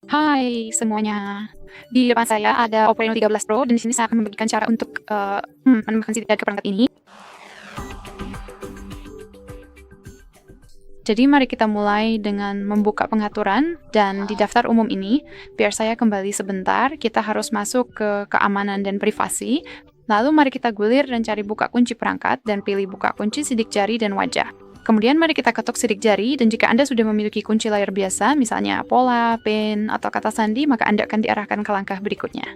Hai semuanya. Di depan saya ada Oppo Reno 13 Pro dan di sini saya akan membagikan cara untuk menambahkan sidik jari ke perangkat ini. Jadi mari kita mulai dengan membuka pengaturan dan di daftar umum ini, biar saya kembali sebentar, kita harus masuk ke keamanan dan privasi. Lalu mari kita gulir dan cari buka kunci perangkat dan pilih buka kunci sidik jari dan wajah. Kemudian mari kita ketuk sidik jari dan jika Anda sudah memiliki kunci layar biasa, misalnya pola, pin, atau kata sandi, maka Anda akan diarahkan ke langkah berikutnya.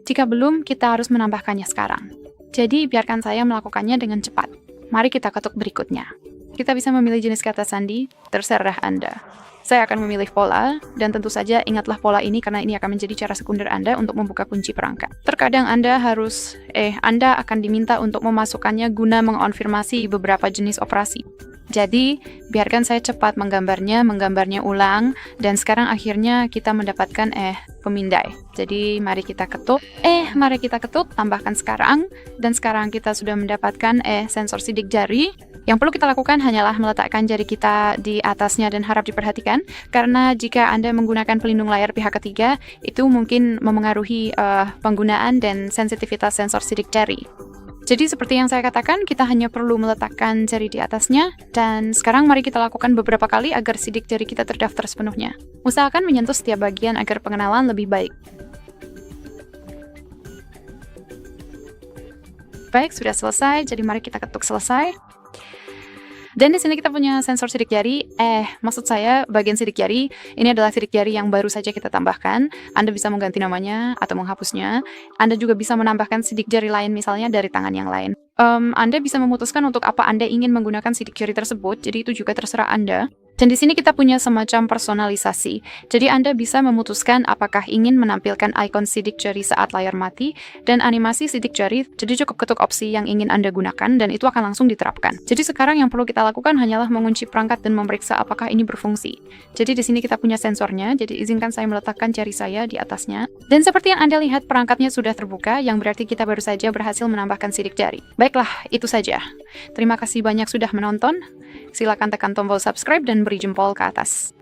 Jika belum, kita harus menambahkannya sekarang. Jadi biarkan saya melakukannya dengan cepat. Mari kita ketuk berikutnya. Kita bisa memilih jenis kata sandi, terserah Anda. Saya akan memilih pola, dan tentu saja ingatlah pola ini karena ini akan menjadi cara sekunder Anda untuk membuka kunci perangkat. Terkadang Anda akan diminta untuk memasukkannya guna mengonfirmasi beberapa jenis operasi. Jadi, biarkan saya cepat menggambarnya ulang, dan sekarang akhirnya kita mendapatkan pemindai. Jadi, mari kita ketuk, tambahkan sekarang, dan sekarang kita sudah mendapatkan sensor sidik jari. Yang perlu kita lakukan hanyalah meletakkan jari kita di atasnya dan harap diperhatikan, karena jika Anda menggunakan pelindung layar pihak ketiga, itu mungkin memengaruhi penggunaan dan sensitivitas sensor sidik jari. Jadi seperti yang saya katakan, kita hanya perlu meletakkan jari di atasnya, dan sekarang mari kita lakukan beberapa kali agar sidik jari kita terdaftar sepenuhnya. Usahakan menyentuh setiap bagian agar pengenalan lebih baik. Baik, sudah selesai, jadi mari kita ketuk selesai. Dan di sini kita punya sensor sidik jari. Maksud saya bagian sidik jari ini adalah sidik jari yang baru saja kita tambahkan. Anda bisa mengganti namanya atau menghapusnya. Anda juga bisa menambahkan sidik jari lain misalnya dari tangan yang lain. Anda bisa memutuskan untuk apa Anda ingin menggunakan sidik jari tersebut. Jadi itu juga terserah Anda. Dan di sini kita punya semacam personalisasi. Jadi Anda bisa memutuskan apakah ingin menampilkan ikon sidik jari saat layar mati dan animasi sidik jari. Jadi cukup ketuk opsi yang ingin Anda gunakan dan itu akan langsung diterapkan. Jadi sekarang yang perlu kita lakukan hanyalah mengunci perangkat dan memeriksa apakah ini berfungsi. Jadi di sini kita punya sensornya. Jadi izinkan saya meletakkan jari saya di atasnya. Dan seperti yang Anda lihat perangkatnya sudah terbuka, yang berarti kita baru saja berhasil menambahkan sidik jari. Baiklah, itu saja. Terima kasih banyak sudah menonton. Silakan tekan tombol subscribe dan beri jempol ke atas.